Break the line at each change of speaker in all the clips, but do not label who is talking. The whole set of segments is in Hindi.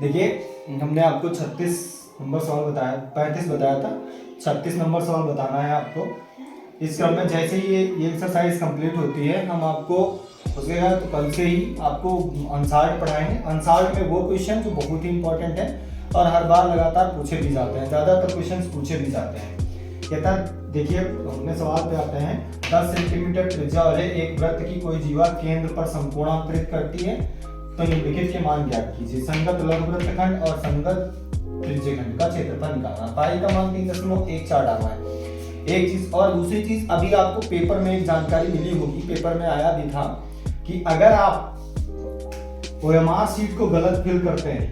देखिए, हमने आपको 36 नंबर सवाल बताया, 35 बताया था, 36 नंबर सवाल बताना है आपको। इस क्रम में जैसे ही ये एक्सरसाइज कंप्लीट होती है, हम आपको उसके बाद तो कल से ही आपको अनसाल्ट पढ़ाएंगे। अनसाल्ट में वो क्वेश्चन जो बहुत ही इंपॉर्टेंट है और हर बार लगातार पूछे भी जाते हैं, ज़्यादातर क्वेश्चन पूछे भी जाते हैं। कहता है, देखिए अपने सवाल पे आते हैं। 10 सेंटीमीटर त्रिज्या वाले एक वृत्त की कोई जीवा केंद्र पर समकोणांतरित करती है तो निम्नलिखित के मान ज्ञात कीजिए। संगत लघुवृत्तखंड और संगत त्रिज्यखंड का क्षेत्रफल निकालना। पाई का मान 3.14 डालना है। एक चीज और दूसरी चीज, अभी आपको पेपर में एक जानकारी मिली होगी, पेपर में आया भी था कि अगर आप ओएमआर शीट को गलत फिल करते हैं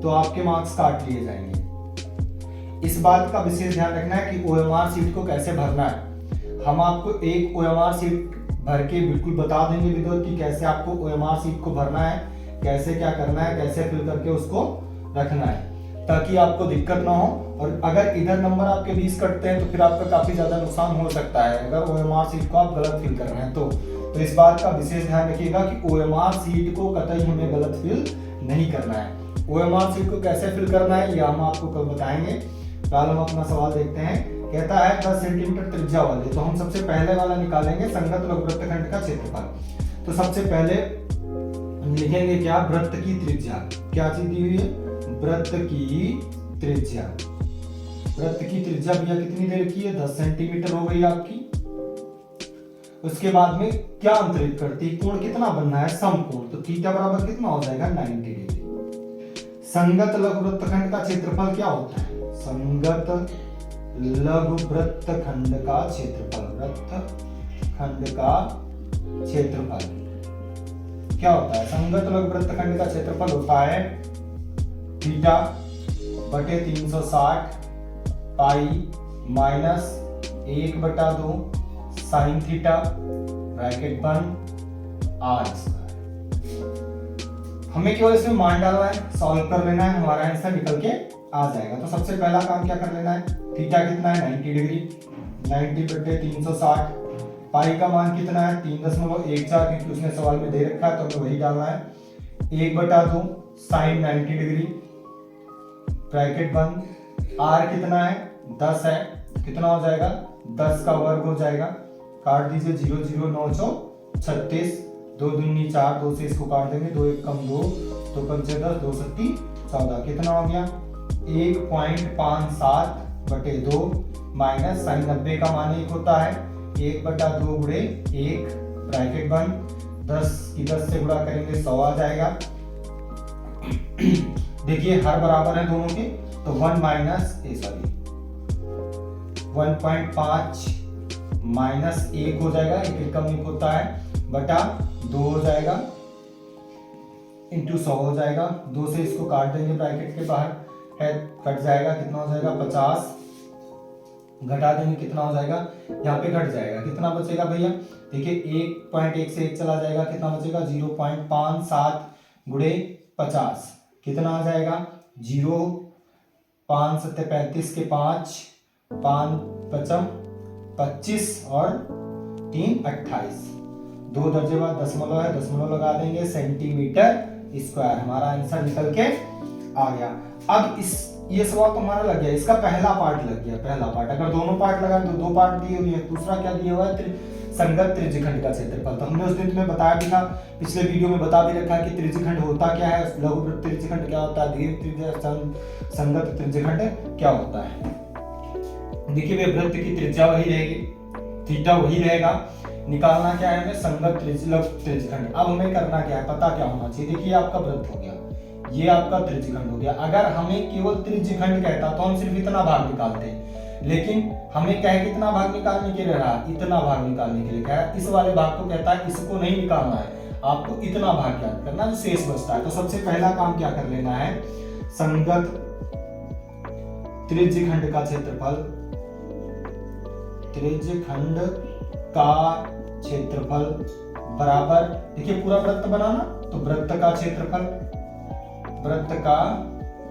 तो आपके मार्क्स काट लिए जाएंगे। इस बात का विशेष ध्यान रखना है कि ओएमआर शीट को कैसे भरना है। हम आपको एक ओएमआर शीट भर के बिल्कुल बता देंगे विद्यार्थी कि कैसे आपको ओएमआर शीट को भरना है, कैसे क्या करना है, कैसे फिल करके उसको रखना है, ताकि आपको दिक्कत ना हो। और अगर इधर नंबर आपके 20 कटते हैं तो फिर आपका काफी ज्यादा नुकसान हो सकता है अगर ओएमआर शीट को आप गलत फिल कर रहे हैं तो इस बात का विशेष ध्यान रखिएगा कि ओएमआर शीट को कतई हमें गलत फिल नहीं करना है। ओएमआर शीट को कैसे फिल करना है ये हम आपको कल बताएंगे। फिलहाल हम अपना सवाल देखते हैं। कहता है 10 सेंटीमीटर त्रिज्या वाले, तो हम सबसे पहले वाला निकालेंगे संगत लघुवृत्तखंड का क्षेत्रफल। तो सबसे पहले हम लिखेंगे क्या, वृत्त की त्रिज्या। क्या चीज दी हुई है, वृत्त की त्रिज्या। वृत्त की त्रिज्या भैया कितनी दे रखी है, 10 सेंटीमीटर हो गई आपकी। उसके बाद में क्या अंतरित करती है, कोण कितना बनना है, समकोण। तो थीटा बराबर कितना हो जाएगा, 90 डिग्री। संगत लघुवृत्तखंड का क्षेत्रफल क्या होता है, संगत लघुवृत्तखंड का क्षेत्रफल, वृत्तखंड का क्षेत्रफल क्या होता है, संगत लघुवृत्तखंड का क्षेत्रफल होता है थीटा बटे 360 pi minus 1/2 sine theta bracket बंद आर स्क्वायर। हमें केवल इसमें मान डालना है, सॉल्व कर लेना है, हमारा आंसर निकल के आ जाएगा। तो सबसे पहला काम क्या कर लेना है, थीटा कितना है 90 डिग्री, 90 बटे 360, पाई का मान कितना है 3.14, क्योंकि उसने सवाल में दे रखा है तो हमें वही डालना है, 1/2 साइन 90 डिग्री ब्रैकेट बंद, आर कितना है 10 है, कितना हो जाएगा 10 का वर्ग हो जाएगा, काट दीजिए 0 0 9 36, 2 दूनी 4, 2 से इसको काट देंगे, 2 1 कम 2, 2 5 10, 2 7 14, कितना हो गया 1.57 बटे 2 माइनस साइन 90 का मान 1 होता है, 1/2 गुणे 1 ब्रैकेट बंद, 10 की 10 से गुणा करेंगे 100 आ जाएगा। देखिए हर बराबर है दोनों के, तो 1.5 माइनस 1 हो जाएगा, एक कम 1 होता है बटा 2 हो जाएगा इंटू 100 हो जाएगा, 2 से इसको काट देंगे ब्रैकेट के बाहर है, कट जाएगा, कितना हो जाएगा 50, घटा देंगे कितना हो जाएगा, यहाँ पे घट जाएगा, कितना बचेगा भैया, देखिए 1.1 से 1 चला जाएगा, कितना बचेगा 0.57 गुणे 50, कितना आ जाएगा 0, 5 7 35 के 5, 5 5 25 और 3 28, 2 दर्जे बाद दशमलव है, दशमलव लगा देंगे, सेंटीमीटर स्क्वायर, हमारा आंसर निकल के आ गया। अब ये सवाल तो हमारा लग गया, इसका पहला पार्ट लग गया, पहला पार्ट। अगर दोनों पार्ट लगा तो 2 पार्ट दिए हुए हैं, दूसरा क्या दिया हुआ है, संगत त्रिज्यखंड का क्षेत्रफल। तो हमने उस दिन तुम्हें बताया भी था, पिछले वीडियो में बता भी रखा कि त्रिज्यखंड होता क्या है, लघुवृत्त त्रिज्यखंड क्या होता है, दीर्घ त्रिज्या संगत त्रिज्यखंड क्या होता है। देखिए वे वृत्त की त्रिज्या वही रहेगी, थीटा वही रहेगा, निकालना क्या है हमें, संगत त्रिज्यखंड। अब हमें करना क्या है, पता क्या होना चाहिए। देखिए आपका वृत्त हो गया, ये आपका त्रिज्यखंड हो गया। अगर हमें केवल त्रिज्यखंड कहता तो हम सिर्फ इतना भाग निकालते हैं, लेकिन हमें क्या है, कितना भाग निकालने के लिए रहा, इतना भाग निकालने के लिए क्या है, इस वाले भाग को कहता है इसको नहीं निकालना है, आपको इतना भाग ज्ञात करना जो शेष बचता है। तो सबसे पहला काम क्या कर लेना है, संगत त्रिज्यखंड का क्षेत्रफल, त्रिज्यखंड का क्षेत्रफल बराबर, देखिए पूरा वृत्त बनाना, तो वृत्त का क्षेत्रफल, वृत्त का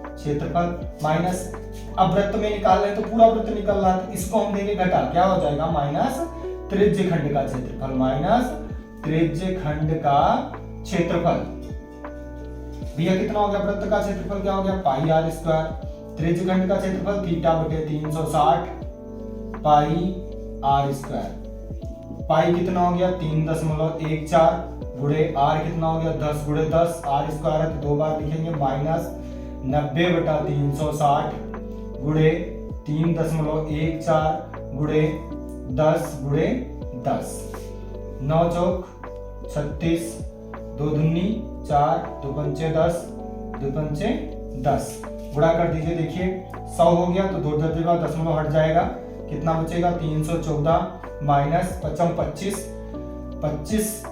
क्षेत्रफल माइनस, अब वृत्त में निकाल रहे तो पूरा वृत्त निकल रहा है, तो इसको हम देंगे घटा, क्या हो जाएगा माइनस त्रिज्यखंड का क्षेत्रफल, माइनस त्रिज्यखंड का क्षेत्रफल। भैया कितना हो गया, वृत्त का क्षेत्रफल क्या हो गया, पाई आर स्क्वायर। त्रिज्यखंड का क्षेत्रफल थीटा बटे 360 पाई आर स्क्वायर। पाई कितना हो गया 3.14 गुणे आर कितना हो गया 10 गुणे 10, आर स्क्वायर है तो 2 बार लिखेंगे, माइनस 90 बटा 360 गुणे 3.14 गुणे 10 गुणे 10, 9 चौक 36, 2 दूनी 4, 2 पंचे 10, 2 पंचे 10, गुणा कर दीजिए। देखिए 100 हो गया तो 2 दशमलव हट जाएगा, कितना बचेगा 314 माइनस 25, 25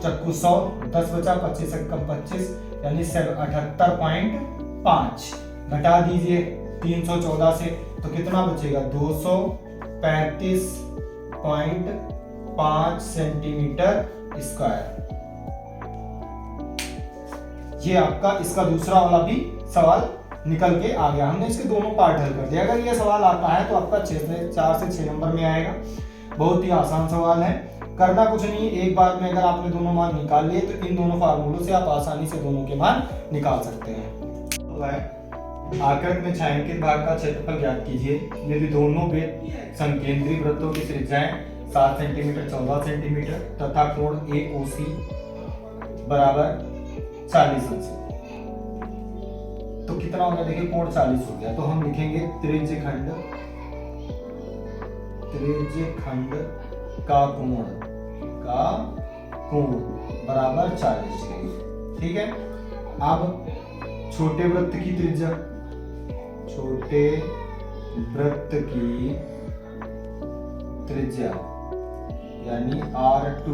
चक्कू 100, 10 बचा, 25 से कम 25 यानी 78.5, घटा दीजिए 314 से तो कितना बचेगा 235.5 सेंटीमीटर स्क्वायर। ये आपका इसका दूसरा वाला भी सवाल निकल के आ गया। हमने इसके दोनों पार्ट हल कर दिया। अगर ये सवाल आता है तो आपका 4 से 6 नंबर में आएगा। बहुत ही आसान सवाल है, करना कुछ नहीं, एक बार में अगर आपने दोनों मान निकाल लिए तो इन दोनों फार्मूलों से आप आसानी से दोनों के मान निकाल सकते हैं। आकृति में छायांकित भाग का क्षेत्रफल ज्ञात कीजिए यदि दोनों संकेंद्री वृत्तों की त्रिज्याएं 7 सेंटीमीटर 14 सेंटीमीटर तथा कोण AOC बराबर 40 अंश। तो कितना हो गया, देखिए कोण 40 हो गया तो हम लिखेंगे त्रिज्यखंड का कोण बराबर 40 डिग्री। ठीक है, अब छोटे वृत्त की त्रिज्या, छोटे वृत्त की त्रिज्या यानी R2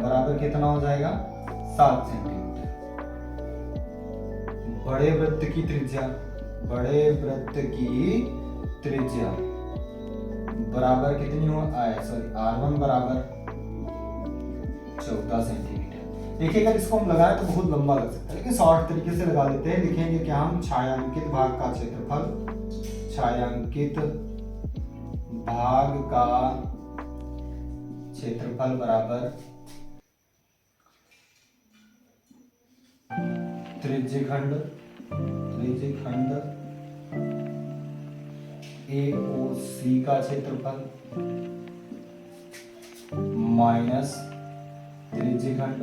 बराबर कितना हो जाएगा 7 सेंटीमीटर। बड़े वृत्त की त्रिज्या, बड़े वृत्त की त्रिज्या बराबर कितनी हो R1 बराबर 14 सेंटीमीटर। देखिए अगर इसको हम लगाएं तो बहुत लंबा लग सकता है, लेकिन शॉर्ट तरीके से लगा लेते हैं। लिखेंगे क्या हम, छायांकित भाग का क्षेत्रफल, छायांकित भाग का क्षेत्रफल बराबर त्रिज्यखंड AOC का क्षेत्रफल माइनस त्रिज्यखंड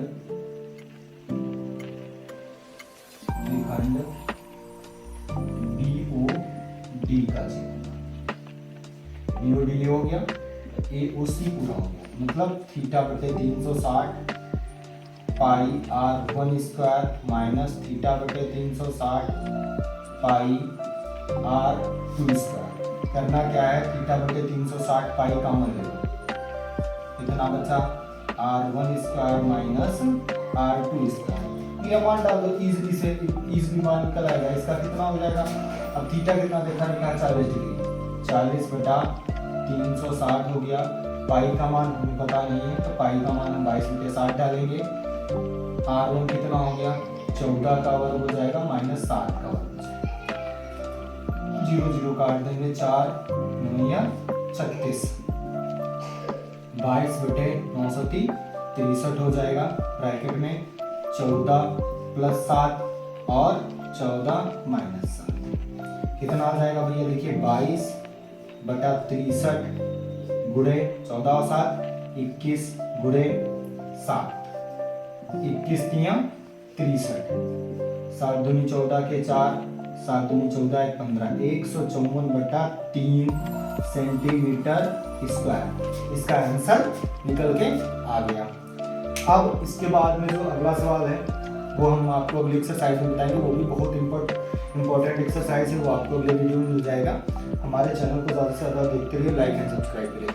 BOD का क्षेत्रफल। BOD हो गया, AOC पूरा हो गया, मतलब थीटा बटे 360 पाई R1 स्क्वायर माइनस थीटा बटे 360 पाई R2 स्क्वायर। करना क्या है, थीटा बटे 360 पाई कॉमन ले लो, कितना बचा R1 square minus R2 square. ये मान डाल दो, इजीली मान निकल आएगा। इसका कितना हो जाएगा, अब थीटा कितना देखा रखा है 40 डिग्री, 40 बटा 360 हो गया। पाई का मान हमें पता नहीं है तो पाई का मान हम 22 बटे 60 डालेंगे। R1 कितना हो गया 14 का वर्ग हो जाएगा माइनस 7 का वर्ग हो जाएगा, 0 0 काट देंगे, 4 9 36, 22 बटे 930 63 हो जाएगा। ब्रैकेट में 14 प्लस 7 और 14 माइनस 7 कितना आ जाएगा भैया, देखिए 22 बटा 63 गुणे 14 और 7 21 गुणे 7, 21 तिया 63, 7 दूनी 14 के 4, 7 दूनी 14 15, 154 बटा 3 सेंटीमीटर स्क्वायर। इसका आंसर निकल के आ गया। अब इसके बाद में जो अगला सवाल है वो हम आपको अगली एक्सरसाइज में बताएंगे। वो भी बहुत इंपॉर्टेंट एक्सरसाइज है, वो आपको अगले वीडियो में मिल जाएगा। हमारे चैनल को ज़्यादा से ज़्यादा देखते रहिए, लाइक एंड सब्सक्राइब करिए।